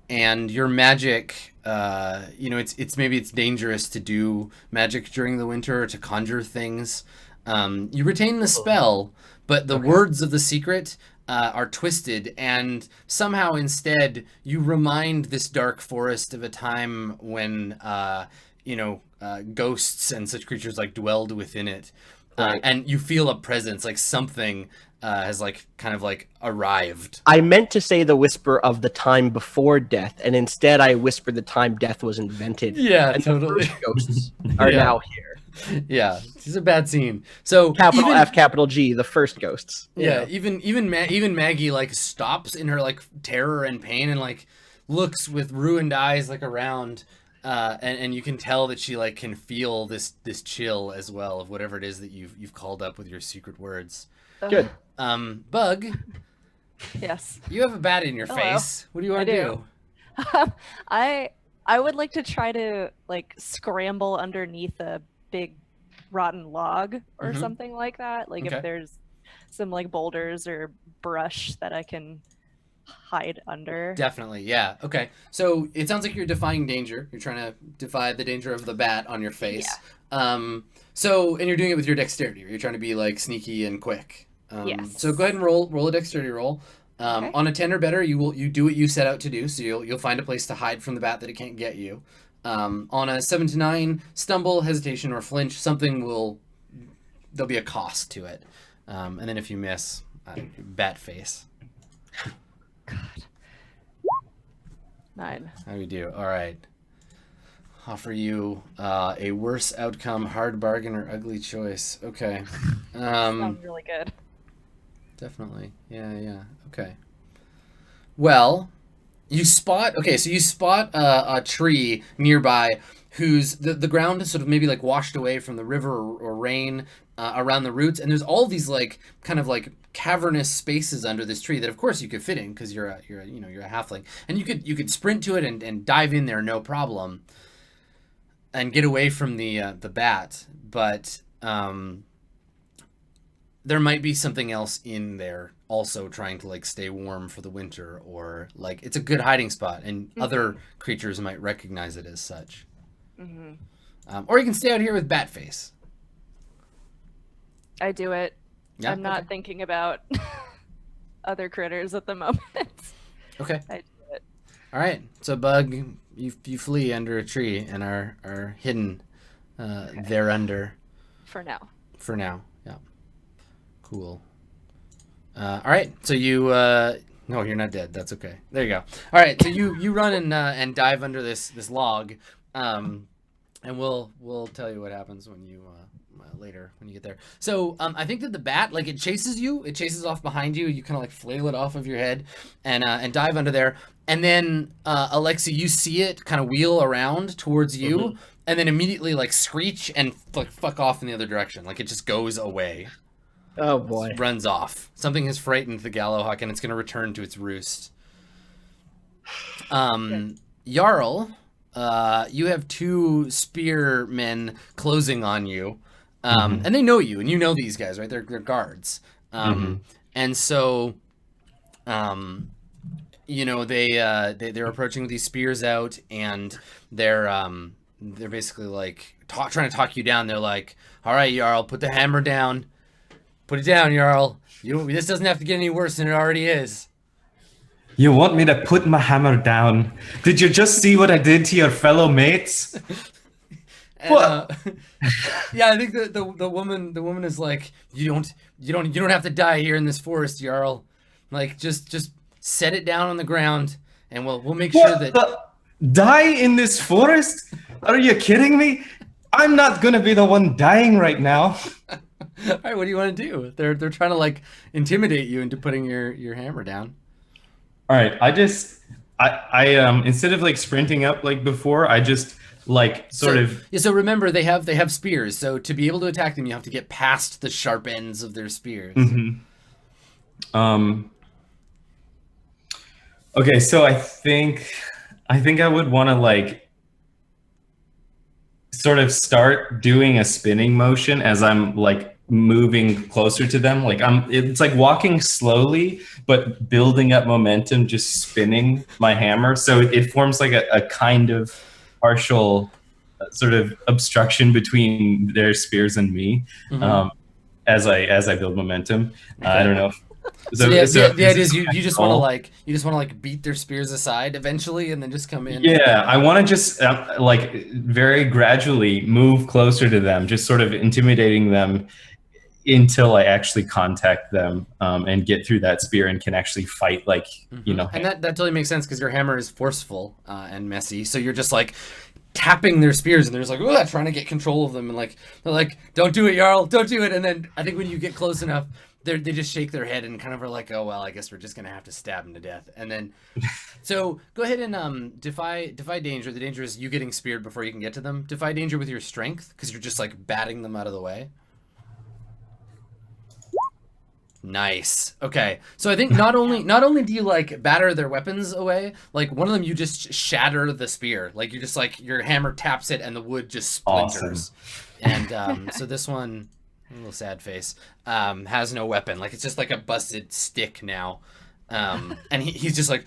and your magic, it's dangerous to do magic during the winter or to conjure things. You retain the spell, but the words of the secret are twisted, and somehow instead you remind this dark forest of a time when ghosts and such creatures like dwelled within it. Right. And you feel a presence, like something has like kind of like arrived. I meant to say the whisper of the time before death, and instead I whispered the time death was invented. Yeah, and totally. The first ghosts are Yeah. now here. Yeah, it's a bad scene. So Capital even, F, capital G, the first ghosts. Yeah, even Maggie like stops in her like terror and pain and like looks with ruined eyes like around, and you can tell that she like can feel this chill as well of whatever it is that you've called up with your secret words. Good. Bug, Yes. you have a bat in your Hello. face. What do you want to I do? I would like to try to like scramble underneath a big rotten log or Mhm. something like that. Like Okay. if there's some like boulders or brush that I can hide under. Definitely, yeah. Okay, so it sounds like you're defying danger. You're trying to defy the danger of the bat on your face. And you're doing it with your dexterity. You're trying to be like sneaky and quick. Yes. So go ahead and roll a dexterity roll. Okay. On a 10 or better, you do what you set out to do. So you'll find a place to hide from the bat that it can't get you. On a 7 to 9, stumble, hesitation, or flinch, there'll be a cost to it. And then if you miss, bat face. God. 9. How do we do? All right. Offer you a worse outcome, hard bargain, or ugly choice. Okay. Sounds really good. Definitely. Yeah. Okay. Well, you spot a tree nearby whose the ground is sort of maybe like washed away from the river or rain around the roots, and there's all these like kind of like cavernous spaces under this tree that of course you could fit in because you're a halfling, and you could sprint to it and dive in there no problem and get away from the bat, but there might be something else in there also trying to like stay warm for the winter, or like it's a good hiding spot and other creatures might recognize it as such. Or you can stay out here with Batface. I do it. Yeah, I'm not okay. thinking about other critters at the moment. Okay. I do it. All right. So Bug, you flee under a tree and are hidden there under For now. for now. Yeah. Cool. All right, so you. No, you're not dead. That's okay. There you go. All right, so you run and dive under this log, and we'll tell you what happens when you later when you get there. So I think that the bat, like, it chases you. It chases off behind you. You kind of like flail it off of your head and dive under there. And then Alexi, you see it kind of wheel around towards you, and then immediately like screech and like fuck off in the other direction. Like it just goes away. Oh boy. It runs off. Something has frightened the Gallowhawk, and it's going to return to its roost. Jarl, you have 2 spearmen closing on you, and they know you, and you know these guys, right? They're guards, and so, you know, they're approaching with these spears out, and they're basically like trying to talk you down. They're like, "All right, Jarl, put the hammer down. Put it down, Jarl. This doesn't have to get any worse than it already is." You want me to put my hammer down? Did you just see what I did to your fellow mates? And, What? Yeah, I think the woman is like, you don't have to die here in this forest, Jarl. Like just set it down on the ground, and we'll make sure What that. die in this forest? Are you kidding me? I'm not gonna be the one dying right now. All right, what do you want to do? They're trying to like intimidate you into putting your hammer down. All right, I instead of like sprinting up like before, I just like sort of. Yeah, so remember they have spears. So to be able to attack them, you have to get past the sharp ends of their spears. Okay, so I think I would want to like sort of start doing a spinning motion as I'm like moving closer to them. Like it's like walking slowly, but building up momentum, just spinning my hammer. So it forms like a kind of partial sort of obstruction between their spears and me, as I build momentum. Okay. I don't know. So the idea is you just want to like beat their spears aside eventually, and then just come in. Yeah, I want to just like very gradually move closer to them, just sort of intimidating them until I actually contact them and get through that spear and can actually fight, like, you know. And that totally makes sense because your hammer is forceful and messy. So you're just like tapping their spears, and they're just like, trying to get control of them, and like they're like, "Don't do it, Jarl, don't do it." And then I think when you get close enough, they just shake their head and kind of are like, "Oh well, I guess we're just gonna have to stab him to death." And then, so go ahead and defy danger. The danger is you getting speared before you can get to them. Defy danger with your strength because you're just like batting them out of the way. Nice. Okay. So I think not only do you like batter their weapons away, like one of them you just shatter the spear. Like you just like your hammer taps it and the wood just splinters. Awesome. And so this one, a little sad face, has no weapon. Like it's just like a busted stick now. And he's just like,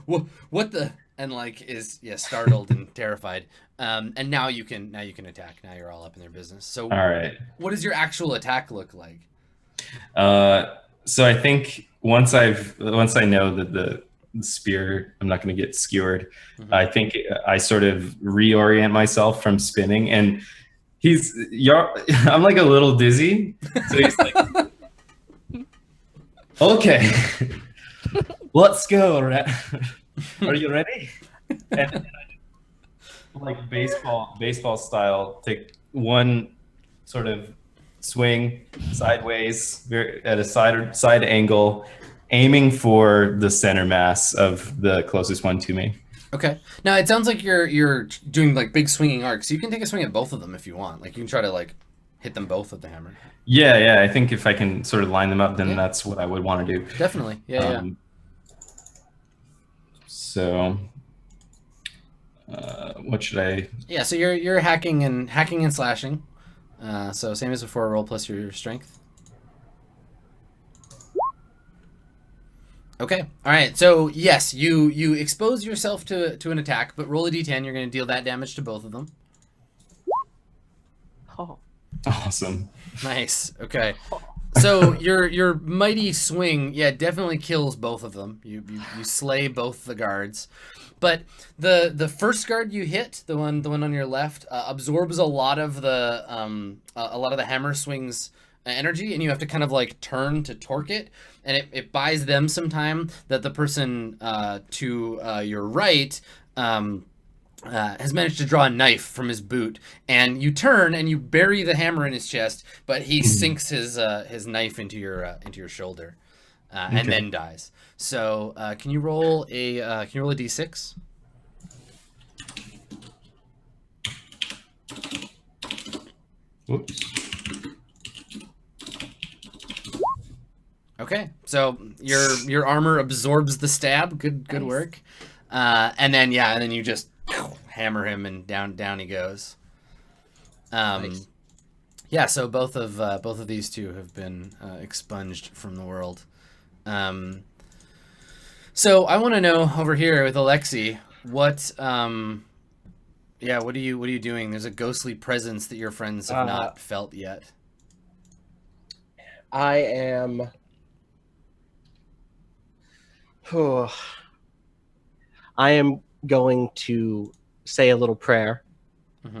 what the, and like is startled and terrified. And now you can attack. Now you're all up in their business. So all right. What does your actual attack look like? So I think once I know that the spear, I'm not going to get skewered. I think I sort of reorient myself from spinning, and I'm like a little dizzy. So he's like, okay, let's go. Are you ready? And I like baseball style, take one sort of swing sideways at a side angle, aiming for the center mass of the closest one to me. Okay. Now it sounds like you're doing like big swinging arcs. So you can take a swing at both of them if you want. Like you can try to like hit them both with the hammer. Yeah. I think if I can sort of line them up, then that's what I would want to do. Definitely. Yeah. So, what should I? Yeah. So you're hacking and slashing. So same as before, roll plus your strength. Okay. All right. So yes, you expose yourself to an attack, but roll a d10. You're going to deal that damage to both of them. Oh. Awesome. Nice. Okay. So your mighty swing, definitely kills both of them. You slay both the guards. But the first guard you hit, the one on your left, absorbs a lot of the hammer swing's energy, and you have to kind of like turn to torque it, and it buys them some time that the person to your right has managed to draw a knife from his boot, and you turn and you bury the hammer in his chest, but he sinks his knife into your shoulder, and then dies. So can you roll a d6? Whoops. Okay, so your armor absorbs the stab. Good work. And then you just hammer him, and down he goes. Nice. Yeah. So both of these two have been expunged from the world. So I want to know over here with Alexi, what are you doing? There's a ghostly presence that your friends have not felt yet. I am. I am going to say a little prayer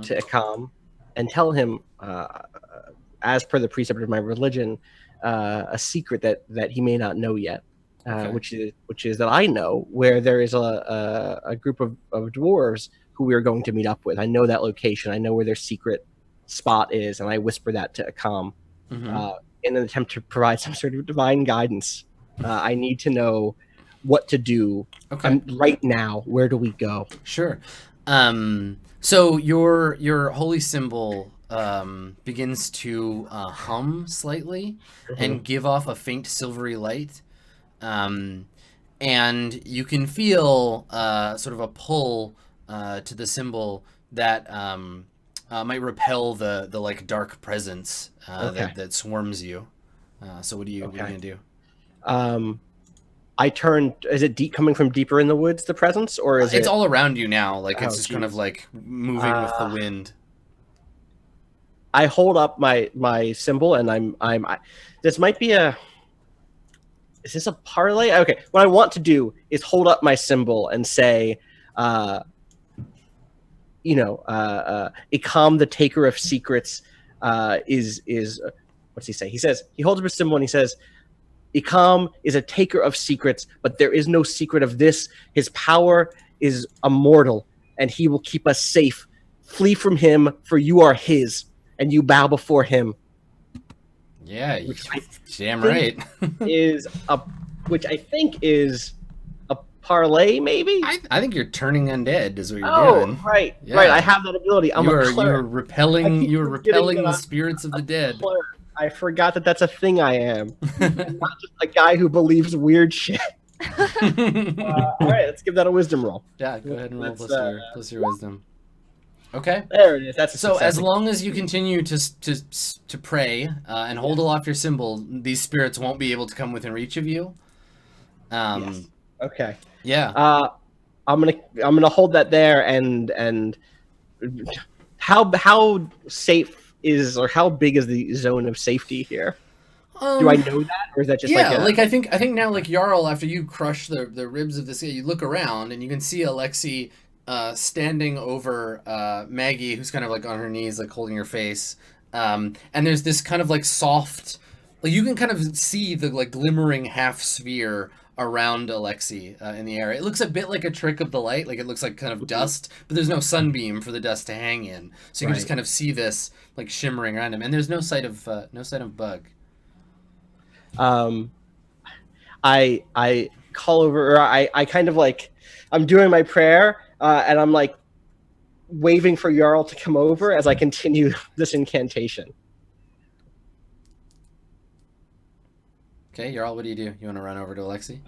to Akam and tell him, as per the precept of my religion, a secret that he may not know yet, which is that I know where there is a group of dwarves who we are going to meet up with. I know that location. I know where their secret spot is, and I whisper that to Akam in an attempt to provide some sort of divine guidance. I need to know what to do right now. Where do we go? Sure. So your holy symbol begins to hum slightly and give off a faint silvery light, and you can feel sort of a pull to the symbol that might repel the like dark presence that swarms you. So what are you gonna do? I turn. Is it coming from deeper in the woods? The presence, or is it's all around you now? Like it's just geez. kind of like moving with the wind. I hold up my symbol, and this might be a. Is this a parlay? Okay, what I want to do is hold up my symbol and say, Ikam, the taker of secrets, is what's he say? He says he holds up his symbol and he says, Ikam is a taker of secrets, but there is no secret of this. His power is immortal, and he will keep us safe. Flee from him, for you are his, and you bow before him. Yeah, damn right. Which I think is a parlay, maybe? I think you're turning undead is what you're doing. Right, Yeah. right. I have that ability. I'm a cleric. You're repelling the spirits of the dead. I forgot that's a thing I am. I'm not just a guy who believes weird shit. All right, let's give that a wisdom roll. Yeah, go ahead and roll plus your wisdom. Okay. There it is. That's a so success. as long as you continue to pray and hold aloft your symbol, these spirits won't be able to come within reach of you. Yes. Okay. Yeah. I'm gonna hold that there, and how safe is, or how big is the zone of safety here? Do I know that, or is that just I think now, like Jarl, after you crush the ribs of this guy, you look around and you can see Alexi standing over Maggie, who's kind of like on her knees, like holding her face, and there's this kind of like soft, like you can kind of see the like glimmering half sphere around Alexi in the air. It looks a bit like a trick of the light, like it looks like kind of dust, but there's no sunbeam for the dust to hang in, so you can just kind of see this like shimmering around him, and there's no sight of bug. I call over, or I kind of like, I'm doing my prayer, and I'm like waving for Jarl to come over as I continue this incantation. Okay, Jarl, what do? You want to run over to Alexi?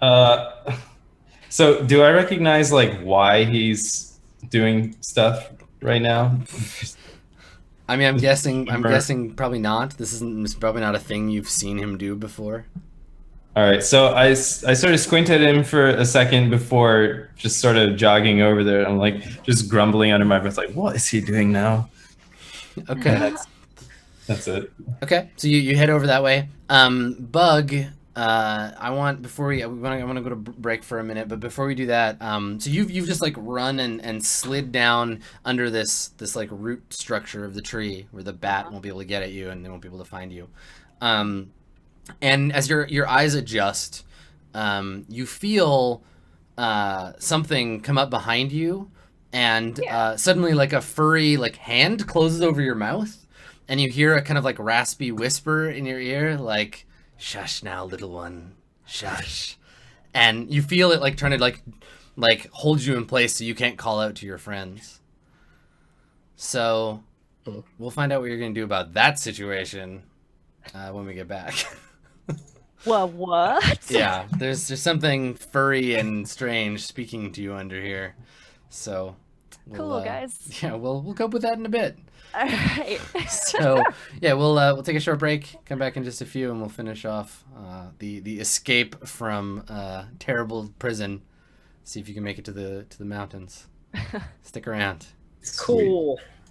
So do I recognize like why he's doing stuff right now? I mean, I'm guessing probably not. This is probably not a thing you've seen him do before. All right, so I sort of squinted at him for a second before just sort of jogging over there. I'm like just grumbling under my breath, like, what is he doing now? Okay, that's it. Okay, so you head over that way. Bug, I want to go to break for a minute, but before we do that, so you've just like run and slid down under this like root structure of the tree where the bat won't be able to get at you and they won't be able to find you. And as your eyes adjust, you feel something come up behind you, and suddenly like a furry like hand closes over your mouth, and you hear a kind of like raspy whisper in your ear, like, "Shush now, little one, shush." And you feel it like trying to like hold you in place so you can't call out to your friends. So we'll find out what you're gonna do about that situation when we get back. Well, what? Yeah, there's something furry and strange speaking to you under here. So Cool, guys. Yeah, we'll cope with that in a bit. All right. So yeah, we'll take a short break, come back in just a few, and we'll finish off the escape from terrible prison. See if you can make it to the mountains. Stick around. Cool.